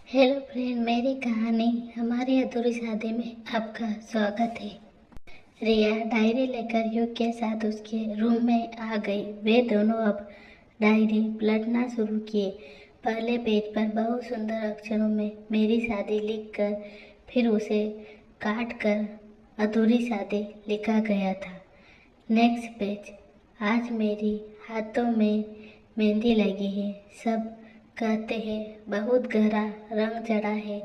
Hello friend, मेरी कहानी हमारी अधूरी शादी में आपका स्वागत है। रिया डायरी लेकर युग के साथ उसके रूम में आ गई। वे दोनों अब डायरी पलटना शुरू किए। पहले पेज पर बहुत सुंदर अक्षरों में मेरी शादी लिखकर फिर उसे काट कर अधूरी शादी लिखा गया था। Next page. आज मेरी हाथों में मेहंदी लगी है। सब कहते हैं बहुत गहरा रंग चढ़ा है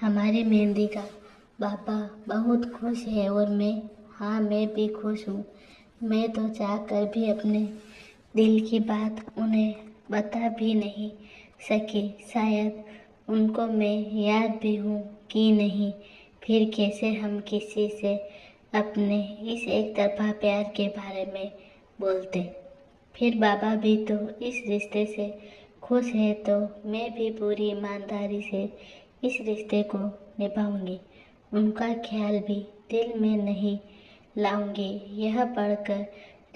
हमारी मेहंदी का। पापा बहुत खुश है और मैं भी खुश हूँ। मैं तो चाह कर भी अपने दिल की बात उन्हें बता भी नहीं सकी। शायद उनको मैं याद भी हूँ कि नहीं। फिर कैसे हम किसी से अपने इस एक तरफा प्यार के बारे में बोलते। फिर बाबा भी तो इस रिश्ते से खुश है तो मैं भी पूरी ईमानदारी से इस रिश्ते को निभाऊंगी। उनका ख्याल भी दिल में नहीं लाऊंगी। यह पढ़कर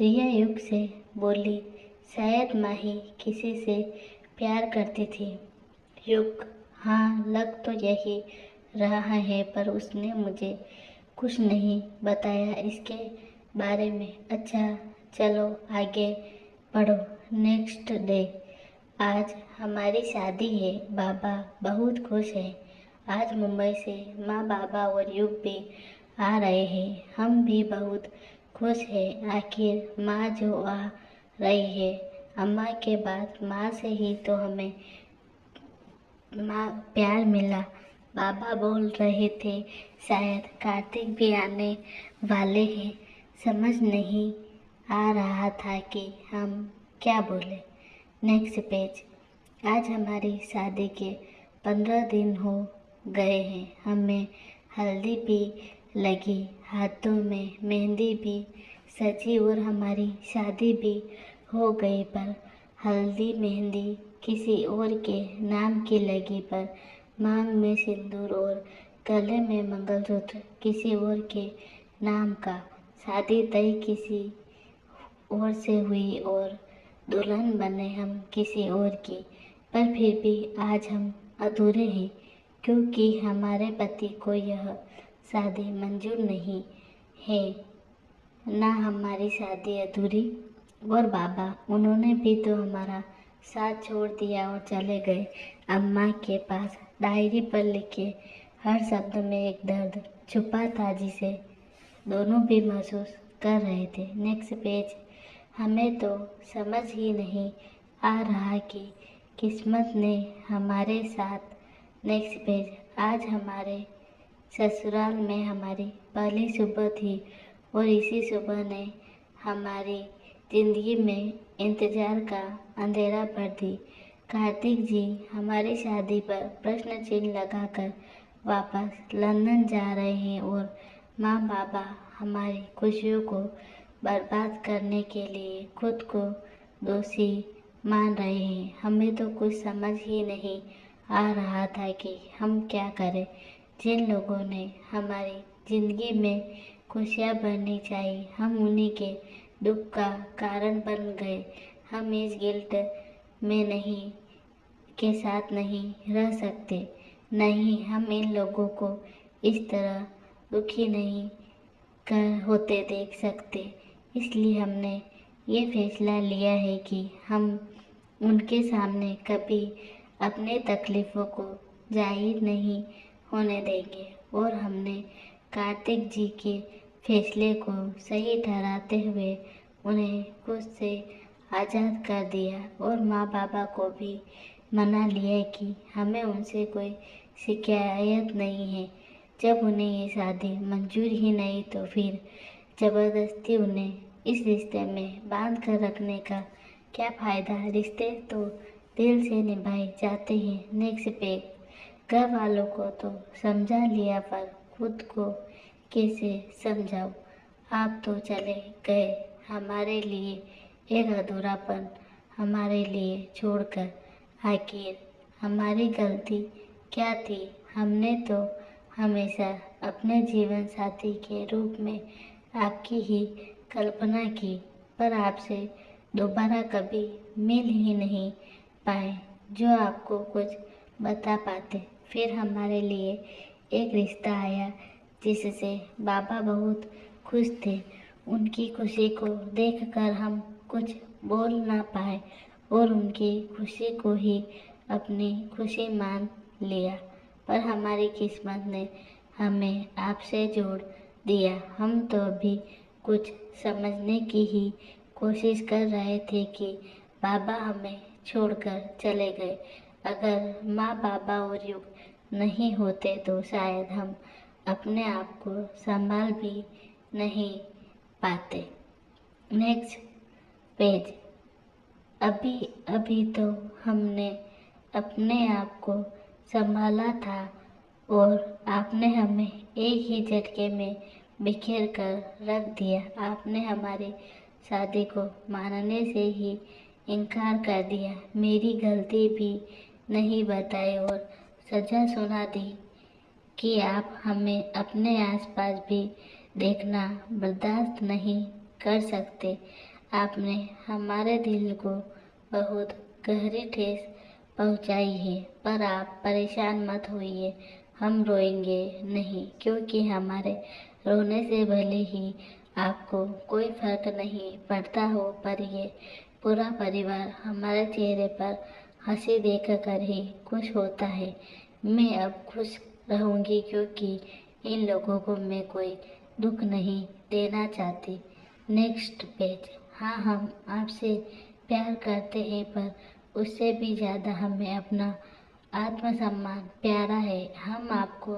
रिया युग से बोली, शायद माही किसी से प्यार करती थी। युग, हाँ लग तो यही रहा है, पर उसने मुझे कुछ नहीं बताया इसके बारे में। अच्छा चलो आगे पढ़ो। Next day. आज हमारी शादी है। बाबा बहुत खुश हैं। आज मुंबई से माँ, बाबा और युग भी आ रहे हैं। हम भी बहुत खुश हैं। आखिर माँ जो आ रही है। अम्मा के बाद माँ से ही तो हमें माँ प्यार मिला। बाबा बोल रहे थे शायद कार्तिक भी आने वाले हैं। समझ नहीं आ रहा था कि हम क्या बोले। Next page. आज हमारी शादी के 15 दिन हो गए हैं। हमें हल्दी भी लगी, हाथों में मेहंदी भी सजी और हमारी शादी भी हो गई। पर हल्दी मेहंदी किसी और के नाम की लगी, पर मांग में सिंदूर और गले में मंगलसूत्र किसी और के नाम का। शादी तय किसी और से हुई और दुल्हन बने हम किसी और की। पर फिर भी आज हम अधूरे हैं क्योंकि हमारे पति को यह शादी मंजूर नहीं है। ना हमारी शादी अधूरी। और बाबा, उन्होंने भी तो हमारा साथ छोड़ दिया और चले गए अम्मा के पास। डायरी पर लिखे हर शब्द में एक दर्द छुपा था जिसे दोनों भी महसूस कर रहे थे। Next page. हमें तो समझ ही नहीं आ रहा कि किस्मत ने हमारे साथ। Next page. आज हमारे ससुराल में हमारी पहली सुबह थी और इसी सुबह ने हमारी जिंदगी में इंतजार का अंधेरा भर दी। कार्तिक जी हमारी शादी पर प्रश्न चिन्ह लगाकर वापस लंदन जा रहे हैं और माँ बाबा हमारी खुशियों को बर्बाद करने के लिए खुद को दोषी मान रहे हैं। हमें तो कुछ समझ ही नहीं आ रहा था कि हम क्या करें। जिन लोगों ने हमारी जिंदगी में खुशियाँ भरनी चाहिए, हम उन्हीं के दुख का कारण बन गए। हम इस गिल्ट में नहीं के साथ नहीं रह सकते। नहीं, हम इन लोगों को इस तरह दुखी नहीं कर होते देख सकते। इसलिए हमने ये फैसला लिया है कि हम उनके सामने कभी अपने तकलीफ़ों को जाहिर नहीं होने देंगे। और हमने कार्तिक जी के फैसले को सही ठहराते हुए उन्हें खुद से आज़ाद कर दिया और माँ बाबा को भी मना लिया कि हमें उनसे कोई शिकायत नहीं है। जब उन्हें ये शादी मंजूर ही नहीं तो फिर ज़बरदस्ती उन्हें इस रिश्ते में बांध कर रखने का क्या फ़ायदा। रिश्ते तो दिल से निभाए जाते हैं। Next page. घर वालों को तो समझा लिया, पर खुद को कैसे समझाऊं। आप तो चले गए हमारे लिए एक अधूरापन हमारे लिए छोड़कर। आखिर हमारी गलती क्या थी। हमने तो हमेशा अपने जीवन साथी के रूप में आपकी ही कल्पना की, पर आपसे दोबारा कभी मिल ही नहीं पाए। जो आपको कुछ बता पाते। फिर हमारे लिए एक रिश्ता आया जिससे बाबा बहुत खुश थे। उनकी खुशी को देखकर हम कुछ बोल ना पाए और उनकी खुशी को ही अपनी खुशी मान लिया। पर हमारी किस्मत ने हमें आपसे जोड़ दिया। हम तो अभी कुछ समझने की ही कोशिश कर रहे थे कि बाबा हमें छोड़कर चले गए। अगर माँ, बाबा और युग नहीं होते तो शायद हम अपने आप को संभाल भी नहीं पाते। Next page. अभी अभी तो हमने अपने आप को संभाला था और आपने हमें एक ही झटके में बिखेर कर रख दिया। आपने हमारी शादी को मानने से ही इनकार कर दिया, मेरी गलती भी नहीं बताई और सजा सुना दी कि आप हमें अपने आसपास भी देखना बर्दाश्त नहीं कर सकते। आपने हमारे दिल को बहुत गहरी ठेस पहुंचाई है। पर आप परेशान मत होइए, हम रोएंगे नहीं, क्योंकि हमारे रोने से भले ही आपको कोई फर्क नहीं पड़ता हो, पर ये पूरा परिवार हमारे चेहरे पर हंसी देख कर ही खुश होता है। मैं अब खुश रहूंगी क्योंकि इन लोगों को मैं कोई दुख नहीं देना चाहती। Next page. हाँ, हम आपसे प्यार करते हैं, पर उससे भी ज़्यादा हमें अपना आत्मसम्मान प्यारा है। हम आपको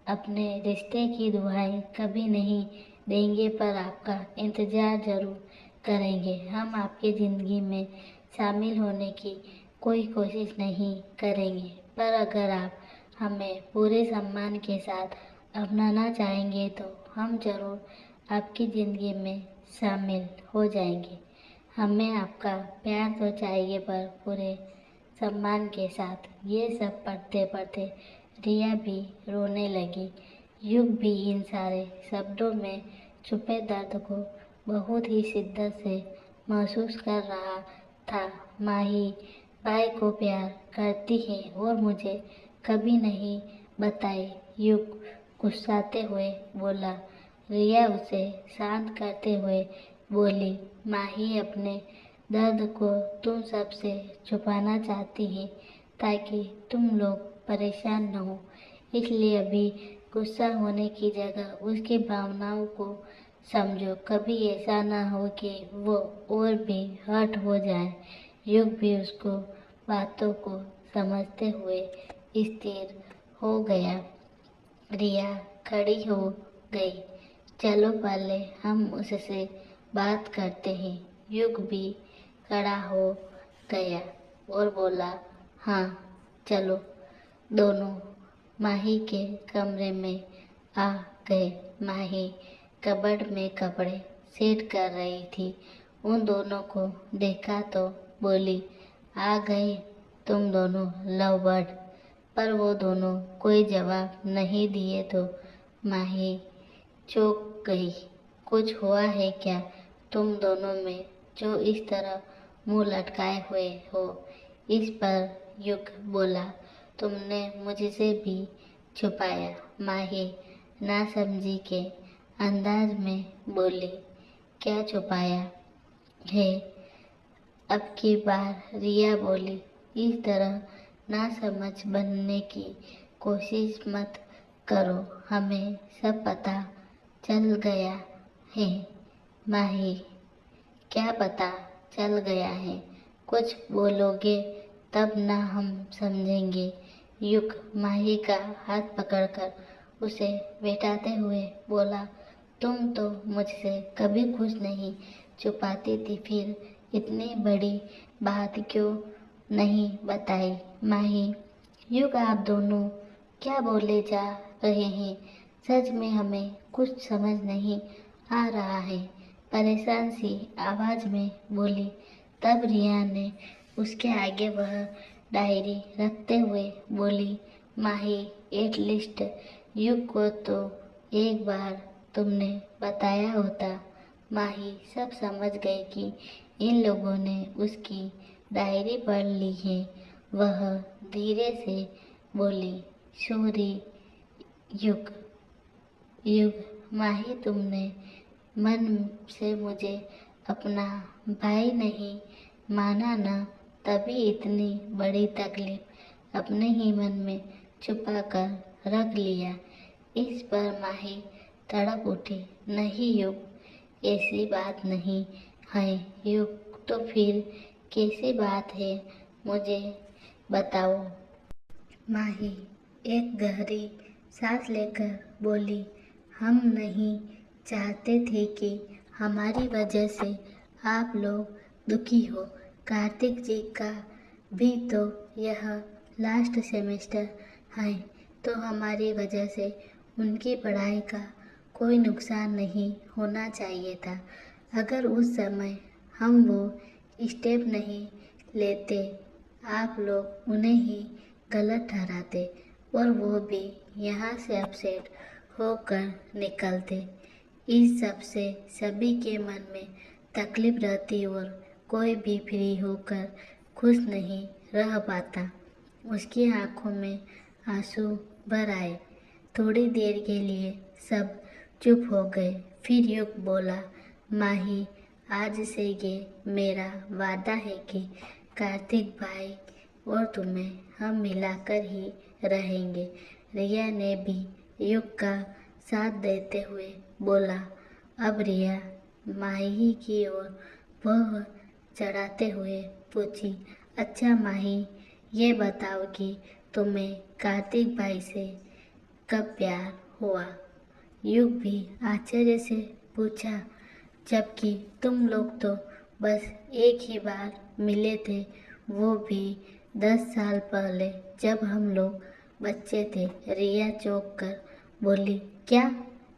अपने रिश्ते की दुहाई कभी नहीं देंगे, पर आपका इंतज़ार ज़रूर करेंगे। हम आपकी ज़िंदगी में शामिल होने की कोई कोशिश नहीं करेंगे, पर अगर आप हमें पूरे सम्मान के साथ अपनाना चाहेंगे तो हम ज़रूर आपकी ज़िंदगी में शामिल हो जाएंगे। हमें आपका प्यार तो चाहिए, पर पूरे सम्मान के साथ। ये सब पढ़ते पढ़ते रिया भी रोने लगी। युग भी इन सारे शब्दों में छुपे दर्द को बहुत ही शिद्दत से महसूस कर रहा था। माही भाई को प्यार करती है और मुझे कभी नहीं बताई, युग गुस्साते हुए बोला। रिया उसे शांत करते हुए बोली, माही अपने दर्द को तुम सबसे छुपाना चाहती है ताकि तुम लोग परेशान न हो, इसलिए अभी गुस्सा होने की जगह उसकी भावनाओं को समझो। कभी ऐसा ना हो कि वो और भी हर्ट हो जाए। युग भी उसको बातों को समझते हुए स्थिर हो गया। रिया खड़ी हो गई। चलो पहले हम उससे बात करते हैं। युग भी खड़ा हो गया और बोला, हाँ चलो। दोनों माही के कमरे में आ गए। माही कबर्ड में कपड़े सेट कर रही थी। उन दोनों को देखा तो बोली, आ गए तुम दोनों लव बर्ड। पर वो दोनों कोई जवाब नहीं दिए तो माही चौंक गई। कुछ हुआ है क्या तुम दोनों में जो इस तरह मुंह लटकाए हुए हो? इस पर युग बोला, तुमने मुझसे भी छुपाया। माही नासमझी के अंदाज में बोली, क्या छुपाया है? अब की बार रिया बोली, इस तरह नासमझ बनने की कोशिश मत करो, हमें सब पता चल गया है। माही, क्या पता चल गया है? कुछ बोलोगे तब ना हम समझेंगे। युग माही का हाथ पकड़कर उसे बैठाते हुए बोला, तुम तो मुझसे कभी कुछ नहीं छुपाती थी, फिर इतनी बड़ी बात क्यों नहीं बताई? माही, युग आप दोनों क्या बोले जा रहे हैं? सच में हमें कुछ समझ नहीं आ रहा है, परेशान सी आवाज में बोली। तब रिया ने उसके आगे वह डायरी रखते हुए बोली, माही एटलीस्ट युग को तो एक बार तुमने बताया होता। माही सब समझ गई कि इन लोगों ने उसकी डायरी पढ़ ली है। वह धीरे से बोली, सॉरी युग। युग, माही तुमने मन से मुझे अपना भाई नहीं माना ना, तभी इतनी बड़ी तकलीफ अपने ही मन में छुपा कर रख लिया। इस पर माही तड़प उठी, नहीं युग, ऐसी बात नहीं है युग, तो फिर कैसी बात है, मुझे बताओ। माही एक गहरी सांस लेकर बोली, हम नहीं चाहते थे कि हमारी वजह से आप लोग दुखी हो। कार्तिक जी का भी तो यह लास्ट सेमेस्टर है, तो हमारी वजह से उनकी पढ़ाई का कोई नुकसान नहीं होना चाहिए था। अगर उस समय हम वो स्टेप नहीं लेते, आप लोग उन्हें ही गलत ठहराते और वो भी यहाँ से अपसेट होकर निकलते। इस सब से सभी के मन में तकलीफ रहती और कोई भी फ्री होकर खुश नहीं रह पाता। उसकी आंखों में आंसू भर आए। थोड़ी देर के लिए सब चुप हो गए। फिर युग बोला, माही, आज से ये मेरा वादा है कि कार्तिक भाई और तुम्हें हम मिलाकर ही रहेंगे। रिया ने भी युग का साथ देते हुए बोला। अब रिया माही की ओर वह चढ़ाते हुए पूछी, अच्छा माही, ये बताओ कि तुम्हें कार्तिक भाई से कब प्यार हुआ? युग भी आश्चर्य से पूछा, जबकि तुम लोग तो बस एक ही बार मिले थे, वो भी 10 साल पहले जब हम लोग बच्चे थे। रिया चौंक कर बोली, क्या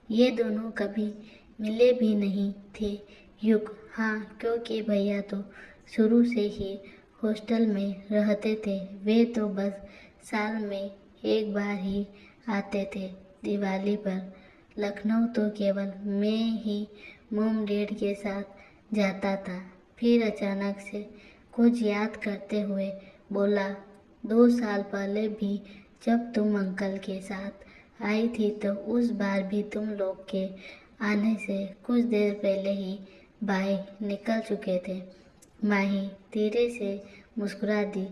ये दोनों कभी मिले भी नहीं थे? युग, हाँ, क्योंकि भैया तो शुरू से ही हॉस्टल में रहते थे। वे तो बस साल में एक बार ही आते थे, दिवाली पर। लखनऊ तो केवल मैं ही मोम डैड के साथ जाता था। फिर अचानक से कुछ याद करते हुए बोला, 2 साल पहले भी जब तुम अंकल के साथ आई थी तो उस बार भी तुम लोग के आने से कुछ देर पहले ही भाई निकल चुके थे। माही धीरे से मुस्कुरा दी।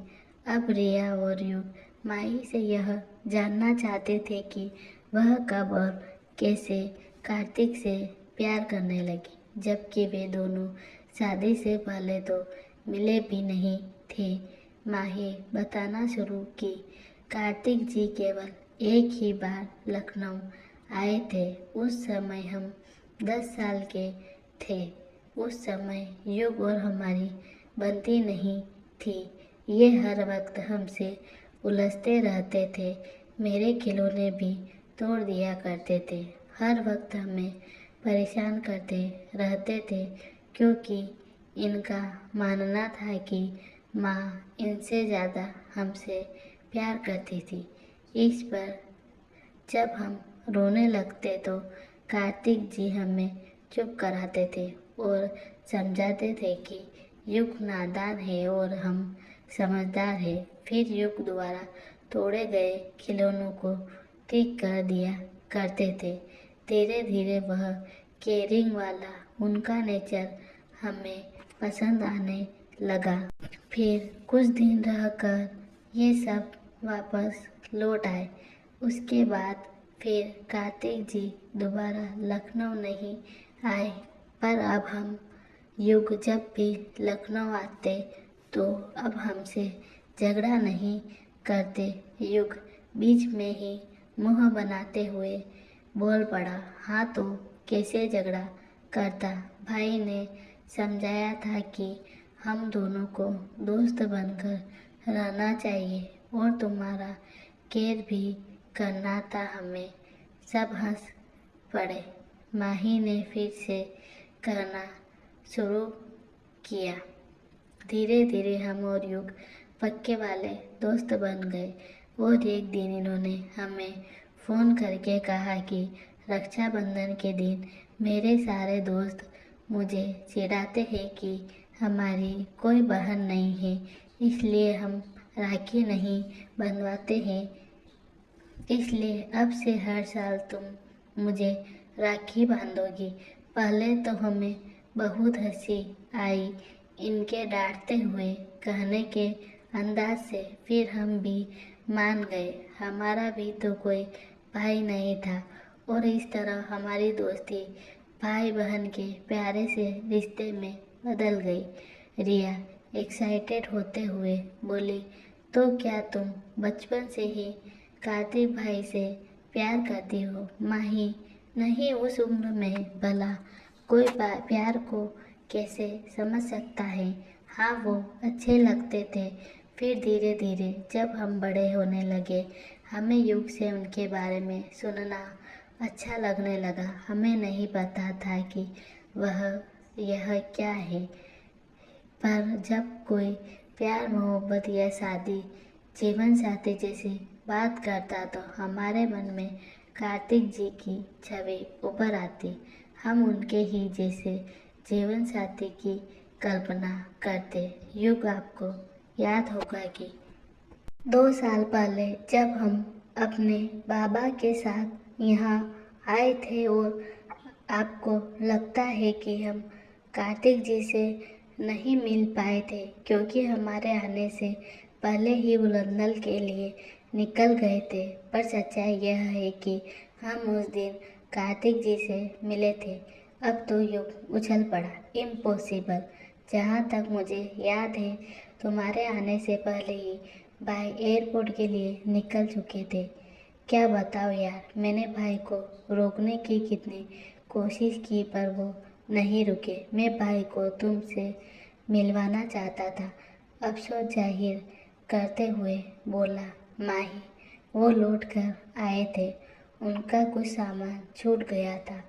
अब रिया और युग माही से यह जानना चाहते थे कि वह कब और कैसे कार्तिक से प्यार करने लगी, जबकि वे दोनों शादी से पहले तो मिले भी नहीं थे। माही बताना शुरू की, कार्तिक जी केवल एक ही बार लखनऊ आए थे। उस समय हम 10 साल के थे। उस समय युग और हमारी बनती नहीं थी। ये हर वक्त हमसे उलझते रहते थे। मेरे खिलौने भी तोड़ दिया करते थे। हर वक्त हमें परेशान करते रहते थे, क्योंकि इनका मानना था कि माँ इनसे ज़्यादा हमसे प्यार करती थी। इस पर जब हम रोने लगते तो कार्तिक जी हमें चुप कराते थे और समझाते थे कि युग नादान है और हम समझदार है। फिर युग द्वारा तोड़े गए खिलौनों को ठीक कर दिया करते थे। धीरे धीरे वह केयरिंग वाला उनका नेचर हमें पसंद आने लगा। फिर कुछ दिन रहकर ये सब वापस लौट आए। उसके बाद फिर कार्तिक जी दोबारा लखनऊ नहीं आए। पर अब हम युग जब भी लखनऊ आते तो अब हमसे झगड़ा नहीं करते। युग बीच में ही मुंह बनाते हुए बोल पड़ा, हाँ तो कैसे झगड़ा करता? भाई ने समझाया था कि हम दोनों को दोस्त बनकर रहना चाहिए और तुम्हारा केयर भी करना था हमें। सब हंस पड़े। माही ने फिर से कहना शुरू किया, धीरे धीरे हम और युग पक्के वाले दोस्त बन गए। और एक दिन इन्होंने हमें फ़ोन करके कहा कि रक्षाबंधन के दिन मेरे सारे दोस्त मुझे चिढ़ाते हैं कि हमारी कोई बहन नहीं है, इसलिए हम राखी नहीं बंधवाते हैं। इसलिए अब से हर साल तुम मुझे राखी बांधोगी। पहले तो हमें बहुत हंसी आई इनके डांटते हुए कहने के अंदाज से, फिर हम भी मान गए। हमारा भी तो कोई भाई नहीं था और इस तरह हमारी दोस्ती भाई बहन के प्यारे से रिश्ते में बदल गई। रिया एक्साइटेड होते हुए बोली, तो क्या तुम बचपन से ही कार्तिक भाई से प्यार करती हो? माही, नहीं, उस उम्र में भला कोई प्यार को कैसे समझ सकता है। हाँ, वो अच्छे लगते थे। फिर धीरे धीरे जब हम बड़े होने लगे, हमें युग से उनके बारे में सुनना अच्छा लगने लगा। हमें नहीं पता था कि वह यह क्या है, पर जब कोई प्यार मोहब्बत या शादी जीवन साथी जैसी बात करता तो हमारे मन में कार्तिक जी की छवि उभर आती। हम उनके ही जैसे जीवन साथी की कल्पना करते। युग आपको याद होगा कि 2 साल पहले जब हम अपने बाबा के साथ यहाँ आए थे और आपको लगता है कि हम कार्तिक जी से नहीं मिल पाए थे क्योंकि हमारे आने से पहले ही वो लंदन के लिए निकल गए थे। पर सच्चाई यह है कि हम उस दिन कार्तिक जी से मिले थे। अब तो युग उछल पड़ा। इम्पॉसिबल। जहाँ तक मुझे याद है, तुम्हारे आने से पहले ही भाई एयरपोर्ट के लिए निकल चुके थे। क्या बताओ यार, मैंने भाई को रोकने की कितनी कोशिश की पर वो नहीं रुके। मैं भाई को तुमसे मिलवाना चाहता था, अफसोस जाहिर करते हुए बोला माही। वो लौट कर आए थे, उनका कुछ सामान छूट गया था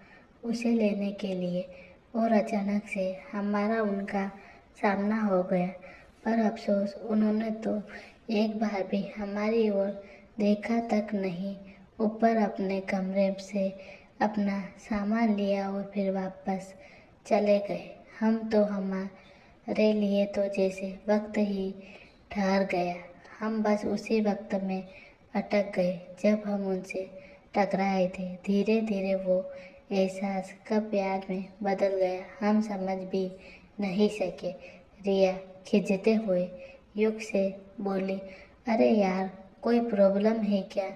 उसे लेने के लिए और अचानक से हमारा उनका सामना हो गया। पर अफसोस, उन्होंने तो एक बार भी हमारी ओर देखा तक नहीं। ऊपर अपने कमरे से अपना सामान लिया और फिर वापस चले गए। हम तो हमारे लिए तो जैसे वक्त ही ठहर गया। हम बस उसी वक्त में अटक गए जब हम उनसे टकराए थे। धीरे धीरे वो एहसास कब प्यार में बदल गया हम समझ भी नहीं सके। रिया खिंचते हुए युग से बोली, अरे यार, कोई प्रॉब्लम है क्या?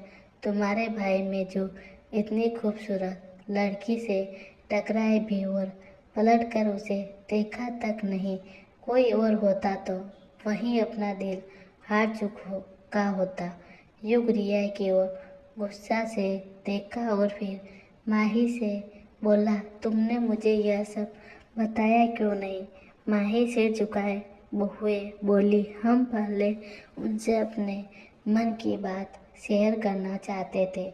तुम्हारे भाई में जो इतनी खूबसूरत लड़की से टकराए भी और पलट कर उसे देखा तक नहीं। कोई और होता तो वहीं अपना दिल हार चुका होता। युग रिया की ओर गुस्सा से देखा और फिर माही से बोला, तुमने मुझे यह सब बताया क्यों नहीं? माही सिर झुकाए हुए बोली, हम पहले उनसे अपने मन की बात शेयर करना चाहते थे,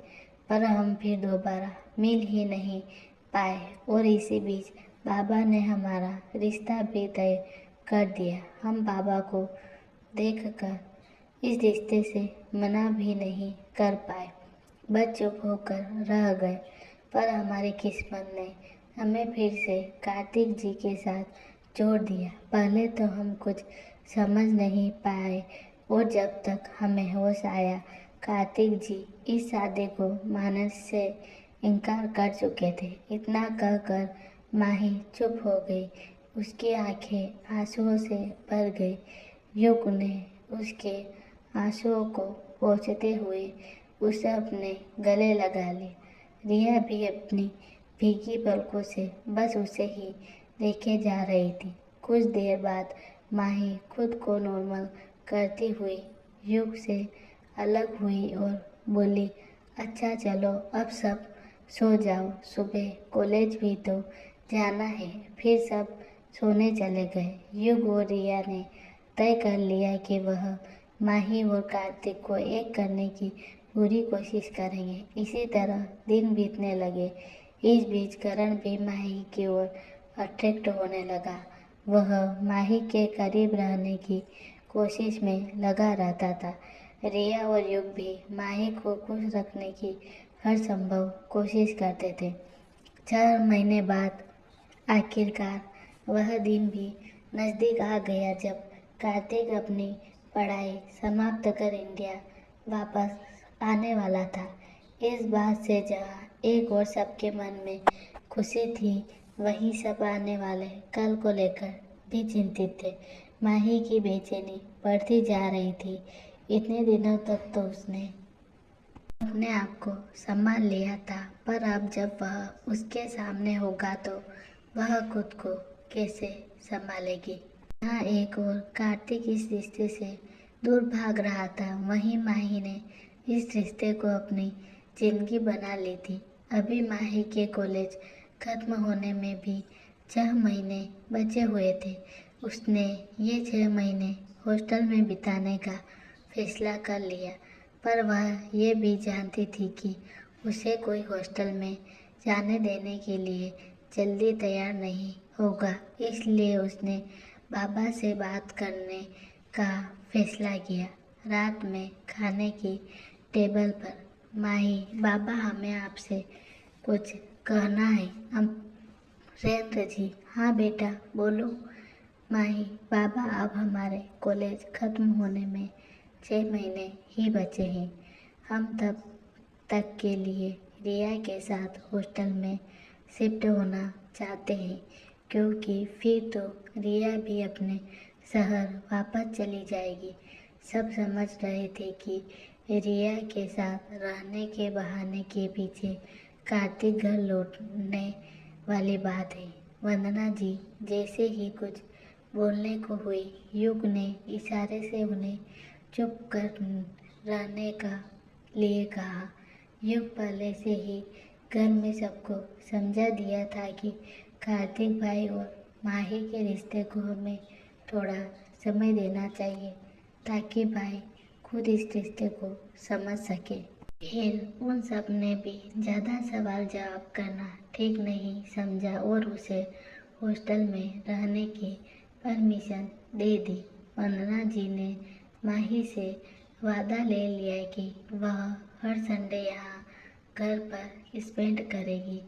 पर हम फिर दोबारा मिल ही नहीं पाए और इसी बीच बाबा ने हमारा रिश्ता भी तय कर दिया। हम बाबा को देखकर इस रिश्ते से मना भी नहीं कर पाए, बस चुप होकर रह गए। पर हमारी किस्मत ने हमें फिर से कार्तिक जी के साथ जोड़ दिया। पहले तो हम कुछ समझ नहीं पाए और जब तक हमें होश आया, कार्तिक जी इस शादी को मानने से इनकार कर चुके थे। इतना कहकर माही चुप हो गई। उसकी आंखें आंसुओं से भर गई। युग ने उसके आंसुओं को पोंछते हुए उसे अपने गले लगा लिया। रिया भी अपनी भीगी पलकों से बस उसे ही देखे जा रही थी। कुछ देर बाद माही खुद को नॉर्मल करती हुई युग से अलग हुई और बोली, अच्छा चलो अब सब सो जाओ, सुबह कॉलेज भी तो जाना है। फिर सब सोने चले गए। युग और रिया ने तय कर लिया कि वह माही और कार्तिक को एक करने की पूरी कोशिश करेंगे। इसी तरह दिन बीतने लगे। इस बीच करण भी माही की ओर अट्रैक्ट होने लगा। वह माही के करीब रहने की कोशिश में लगा रहता था। रिया और युग भी माही को खुश रखने की हर संभव कोशिश करते थे। 4 महीने बाद आखिरकार वह दिन भी नज़दीक आ गया जब कार्तिक अपनी पढ़ाई समाप्त कर इंडिया वापस आने वाला था। इस बात से जहाँ एक और सबके मन में खुशी थी, वहीं सब आने वाले कल को लेकर भी चिंतित थे। माही की बेचैनी बढ़ती जा रही थी। इतने दिनों तक तो उसने अपने आप को संभाल लिया था, पर अब जब वह उसके सामने होगा तो वह खुद को कैसे संभालेगी। यहाँ एक और कार्तिक इस रिश्ते से दूर भाग रहा था, वहीं माही ने इस रिश्ते को अपनी जिंदगी बना ली थी। अभी माही के कॉलेज खत्म होने में भी 6 महीने बचे हुए थे। उसने ये 6 महीने हॉस्टल में बिताने का फैसला कर लिया, पर वह ये भी जानती थी कि उसे कोई हॉस्टल में जाने देने के लिए जल्दी तैयार नहीं होगा। इसलिए उसने बाबा से बात करने का फैसला किया। रात में खाने की टेबल पर, माही, बाबा हमें आपसे कुछ कहना है। अमरेंद्र जी, हाँ बेटा बोलो। माही, बाबा अब हमारे कॉलेज खत्म होने में 6 महीने ही बचे हैं। हम तब तक के लिए रिया के साथ हॉस्टल में शिफ्ट होना चाहते हैं, क्योंकि फिर तो रिया भी अपने शहर वापस चली जाएगी। सब समझ रहे थे कि रिया के साथ रहने के बहाने के पीछे कार्तिक घर लौटने वाली बात है। वंदना जी जैसे ही कुछ बोलने को हुई, युग ने इशारे से उन्हें चुप कर रहने का लिए कहा। युग पहले से ही घर में सबको समझा दिया था कि कार्तिक भाई और माही के रिश्ते को हमें थोड़ा समय देना चाहिए, ताकि भाई खुद इस रिश्ते को समझ सके। फिर उन सब ने भी ज़्यादा सवाल जवाब करना ठीक नहीं समझा और उसे हॉस्टल में रहने की परमिशन दे दी। वंदना जी ने माही से वादा ले लिया कि वह हर संडे यहाँ घर पर स्पेंड करेगी।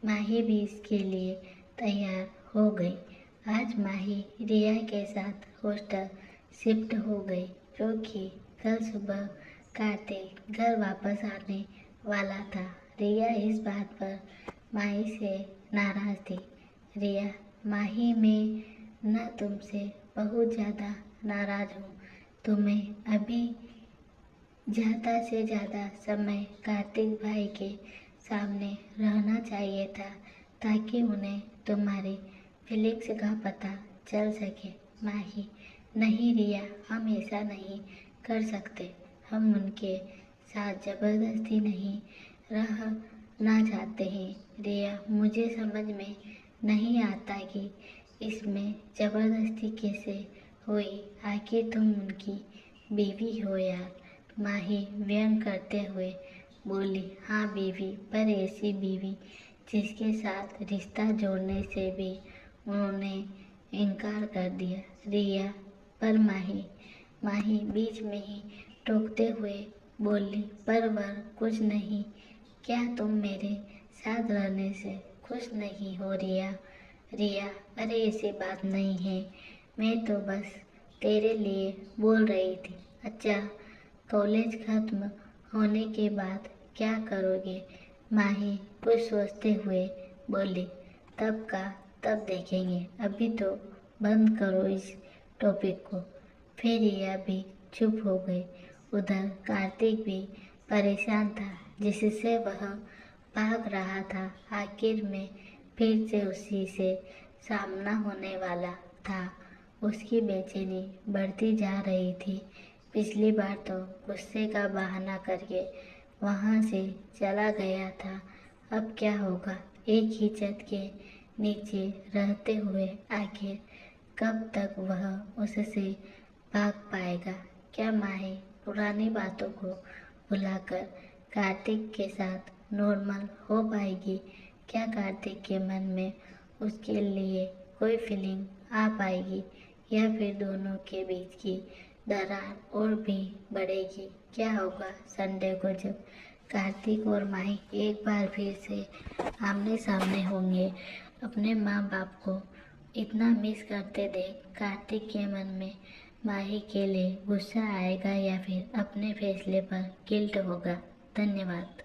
माही भी इसके लिए तैयार हो गई। आज माही रिया के साथ हॉस्टल शिफ्ट हो गई, क्योंकि कल सुबह कार्तिक घर वापस आने वाला था। रिया इस बात पर माही से नाराज थी। रिया, माही, मैं न तुमसे बहुत ज़्यादा नाराज हूँ। तुम्हें अभी ज़्यादा से ज़्यादा समय कार्तिक भाई के सामने रहना चाहिए था, ताकि उन्हें तुम्हारी फीलिंग्स का पता चल सके। माही, नहीं रिया, हम ऐसा नहीं कर सकते। हम उनके साथ ज़बरदस्ती नहीं रहना चाहते हैं। रिया, मुझे समझ में नहीं आता कि इसमें ज़बरदस्ती कैसे हुई। आखिर तुम उनकी बीवी हो यार। माही व्यंग करते हुए बोली, हाँ बीवी, पर ऐसी बीवी जिसके साथ रिश्ता जोड़ने से भी उन्होंने इनकार कर दिया। रिया, पर माही बीच में ही टोकते हुए बोली, पर वह कुछ नहीं। क्या तुम मेरे साथ रहने से खुश नहीं हो रिया? रिया, अरे ऐसी बात नहीं है, मैं तो बस तेरे लिए बोल रही थी। अच्छा, कॉलेज खत्म होने के बाद क्या करोगे? माही कुछ सोचते हुए बोली, तब का तब देखेंगे, अभी तो बंद करो इस टॉपिक को। फिर रिया भी चुप हो गई। उधर कार्तिक भी परेशान था, जिससे वह भाग रहा था। आखिर में फिर से उसी से सामना होने वाला था। उसकी बेचैनी बढ़ती जा रही थी। पिछली बार तो गुस्से का बहाना करके वहाँ से चला गया था, अब क्या होगा? एक ही छत के नीचे रहते हुए आखिर कब तक वह उससे भाग पाएगा? क्या माही पुरानी बातों को भुलाकर कार्तिक के साथ नॉर्मल हो पाएगी? क्या कार्तिक के मन में उसके लिए कोई फीलिंग आ पाएगी, या फिर दोनों के बीच की दरार और भी बढ़ेगी? क्या होगा संडे को जब कार्तिक और माही एक बार फिर से आमने सामने होंगे? अपने माँ बाप को इतना मिस करते देख कार्तिक के मन में माही के लिए गुस्सा आएगा या फिर अपने फैसले पर गिल्ट होगा। धन्यवाद।